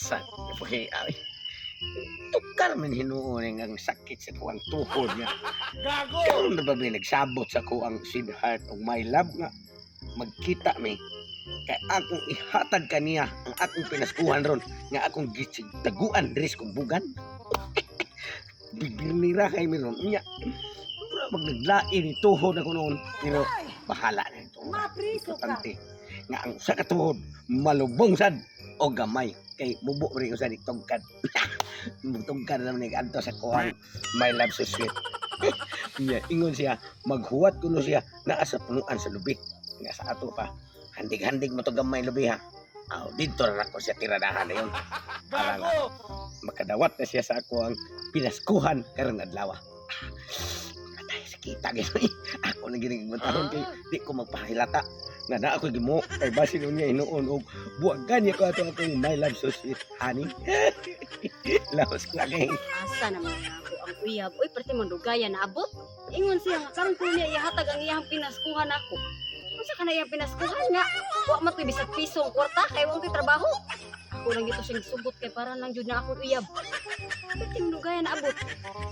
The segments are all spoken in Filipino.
Asa, buhay ay. Tukar man hinuuning ang sakit sa kuwang tuhod niya. Gago! Karon na ba may nagsabot sa kuwang sweetheart o my love nga magkita mi. Kay akong ihatag kaniya ang akong pinaskuhan ron nga akong taguan dres kong bugan. Biglinira kay mi ron. Nya, wala magnaglain ni tuhod ako noon. Pero bahala na ito. Mapriso ka. Importante nga ang sa katuhod malubong sad o gamay kay bubo rin sa tungkad. Tungkad naman ni adto sa kuhang my love so sweet. Nya ingon siya maghuwat kuno siya naa sa punuan sa lubi. Nga sa ato pa handig-handig mo to gamay lubi ha. Aw dito ra ko siya tiradahan na yun. Para nga makadawat na siya sa ako ang pinaskuhan karong adlaw. Atay sakita gyud. Ako na ginigmutahon kay di ko magpahilata. Nga na ako gimo kay basin niya hinuon og buwagan niya ko ato akong my love so sweet honey. Laos na kay. Asa naman ako ang uyab. Uy, pwede mo dugaya na abot. Ingon siya nga, karon ko niya ihatag ang iyang pinaskuhan ako. Unsa ka na iyang pinaskuhan nga? Wa man to bisag piso ang kwarta kay wa ko'y trabaho. Ako lang gito siyang sugot kay para lang jud na ako uyab. Pwede mo dugaya na abot.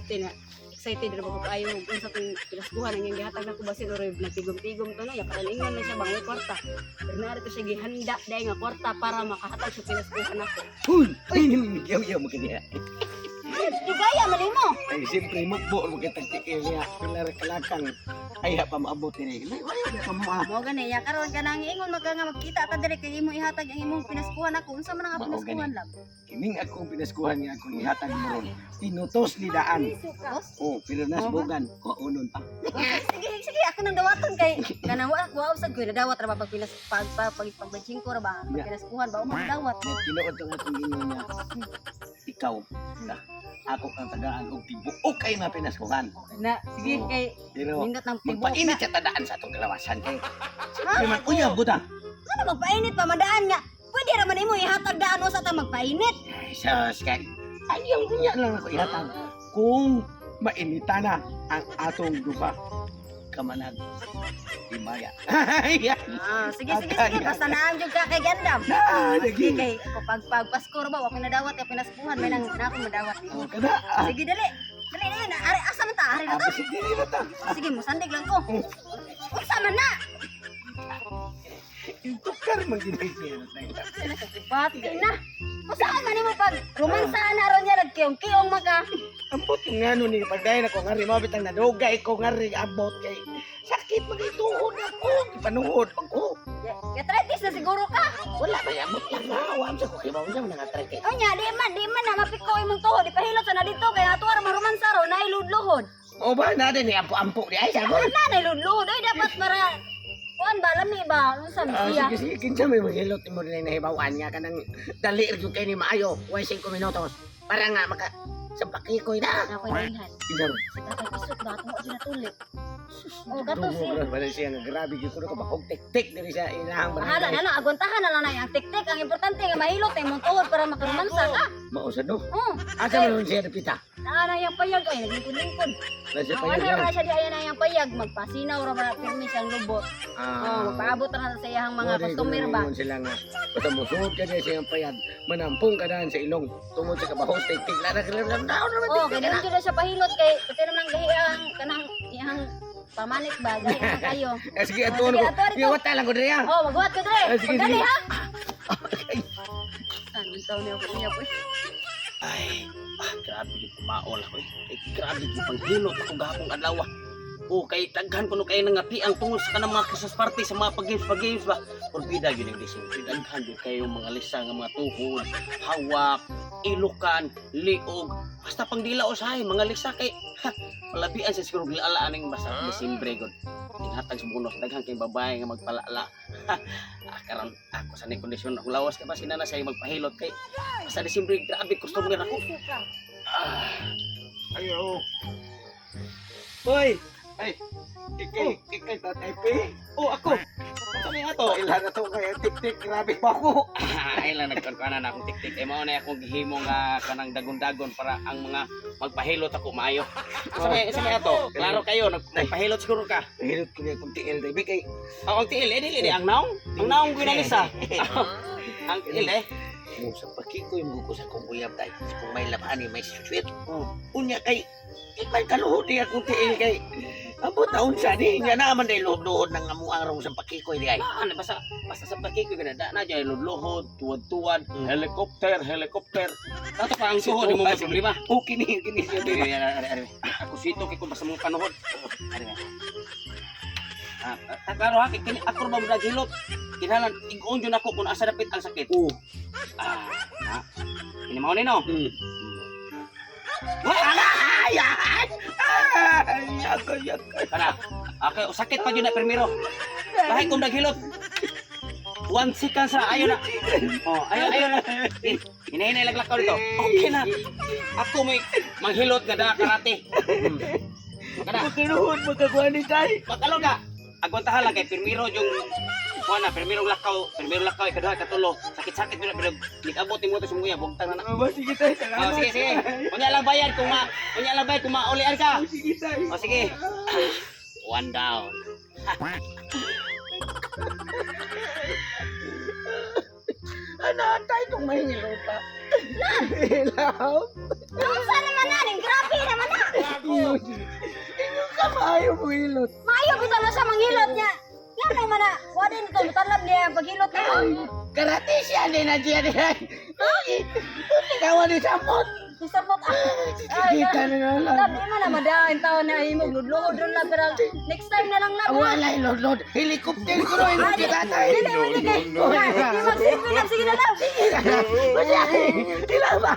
Tina, excited na ba ko kayo kung sa itong pinaskuhan ang iyang gihatag na ko basin or nagtigom-tigom to no. Yakalingan na siya bang kwarta. Pero narito siya gihanda dahil nga kwarta para makahatag sa pinaskuhan ako. Huy, ay yaw mo kaniya. Dugaya, mali mo! Ay siyempre mukbo mo kita tikil niya. Pilar kalakang ay pa maabot ni. Ay pa mo. Mo gani ya karon ka nang ingon magka nga magkita ta dire kay imo ihatag ang imong pinaskuhan ako. Unsa man ang Mao pinaskuhan gani. lang? Kining akong pinaskuhan niya akong ihatag mo ron. Pinutos ni daan. Oh, pero nasbugan ko unon pa. Sige ako nang dawaton kay kanang wa usag ko nadawat ra ba pag pagbajing ko ra ba pag pinaskuhan ba mo dawat. Tinuod ang akong ingon niya. Ikaw na ako ang tagaan og tibuok kay na pinaskuhan. Na sige kay Pero nindot nang tibok. magpainit sa tadaan sa atong kalawasan kay. Siyempre man uyab buta. Ano magpainit pa madaan nga. Pwede ra man imo ihatag daan mo sa ta magpainit. Ay sus kay. Ayaw niya lang ako ihatag. Kung mainita na ang atong duha kamanag himaya. Sige basta naam jud ka kay gandam. Sige kay ako pag Pasko ra ba wa pinadawat ya pinaskuhan may nang ako madawat Oh, nimo. kada. Sige dali. Dali na ari asa man ta ari na ta. Sige na ta. Sige mo sandig lang ko. Unsa man na? Yung tukar man ginigyan na tayo. Pati na. Usahay man nimo pag romansa na ron niya nagkiyong-kiyong maka. Ambot yung nga nun, pagdahin ako ngari, mabitang nadugay ko ngari, abot kay sakit magituhod ako, ipanuhod ako. Gatritis na siguro ka. Wala ba yamot lang na, awam sa kukibaw niya, nangatrike. O nya, di man na mapiko imong tuhod. Ipahilot sa na dito kaya ato ra maromansa ro na iludluhod. O ba na din, ampo-ampo di ay sagot. Wala na iludluhod. Ay dapat para kuan ba lami ba? Unsa siya? Sige, kinsa may maghilot mo rin na nahibawan nga ka nang dali rin kayo ni maayo, 5 minutos, para nga maka, sa pakikoy na. Ako nilhan. Kinsa rin? Sa tatay isot ba mo sila tulik. Oh, gato siya. Wala siya nga grabe, yung ko na kabakog tik-tik na rin siya, inahang Bahala na lang, aguntahan na lang na yung tik-tik. Ang importante nga mahilot ay mong tuhod para makaromansa ka. Mausad no? Oh, Asa mo nun siya napita? na yung payag ay naglingkod-lingkod. Nasa pa Ano yan. ra siya di ayan na yung payag magpasinaw ra ba pirmi siyang lubot. Oh, magpaabot ra sa iyang mga customer ba. Sila nga, basta musuot ka niya siyang payag, manampong ka daan sa ilong, tungod sa kabahos, tik-tik na nakilam daon naman. Oh, kaya din na siya pahilot kay pati naman gahiyang kanang iyang pamanik ba gahi na kayo. Sige, atuon ko. Iwat talang ko diri ha. Oh, magbuhat ko dre. Sige, Pagdali sige. ha. Anong taon niya ko niya po. Ay, grabe yung kumaol ako. Grabe yung panghilot ako gahapong adlaw. O kay taghan ko no kay nangapi ang tungod sa kanang mga Christmas party sa mga pag-games ba. Porbida yun yung dising. Daghan yun kayo mga lisa nga mga tuhod, hawak, ilukan, liog. Basta pang dila usahay, mga lisa kay palabian sa siguro gilalaan ng basta Desembre god. Inhatag sa bunos, daghan kay babae nga magpalala. Karon ako sa ni kondisyon akong lawas kay basta na siya magpahilot kay basta Desembre grabe customer ako. Ayo. Hoy! Ay, ikay tatay pe. Oh, ako. Ano nga to? Ilan na to kaya tik-tik, grabe pa ako. Ay lang nagkaroon na akong tik-tik. Eh mao na akong gihimo nga kanang dagon-dagon para ang mga magpahilot ako maayo. Sa may ato, klaro kayo nagpahilot siguro ka. Mahilot ko niya kung tiil, David, kay Ang tiil eh dili ang naong. Ang naong ginalisa. Ang tiil eh. Kung sa pakikoy mo ko sa kong uyab tayo. Kung may laman may sweet. Oh. Unya kay may kaluhod niya kung tiin kay abot taon siya ni nga naman dahil luhod ng amuang rong sa pakikoy di ay. Ano basta sa pakikoy ganada na dyan lulohod, tuwad-tuwad, helicopter. Tato pa ang tuhod mo may problema. O kini siya di. Ako sito kay kung basta mong panuhod. Klaro ha, kini ako ba mo naghilot? Kinahanglan ig-on jud ako kung asa dapit ang sakit. Oo. Ini mao ni no. Ay! Yakoy. Kana. Okay, sakit pa jud na primero. Bahay kung naghilot. 1 second sa ayo na. Oh, ayo na. Hinay laglakaw dito. Okay na. Ako may manghilot nga da karate. Kana. Makinuhod magkakuha ni tay. Makalo ka. Agwantahan lang kay primero yung primero lakaw, ikaduha katulo. Sakit-sakit pero nag-abot mo to sumuya, bugtang na. Sige tay, Oh, salamat. sige. Unya lang bayad kung maulian ka. Sige tay. Oh, sige. 1 down. Tay kung may hilota. Hilaw. Unsa naman na ning grabe naman na. Inyo ka maayo mo hilot. Maayo bitaw na sa manghilot niya. Yan naman na. Wa din ko mutalab niya ang paghilot niya. Karate siya din na siya din. Ikaw ni sapot. Isabot ako. Kita na lang. Dati man na madain taon na imog ludluhod ron lang pero next time na lang na. Wala ilod. Helicopter ko rin. Ay, dili kay. Di magsilbi na sige na lang. Sige. Tila ba?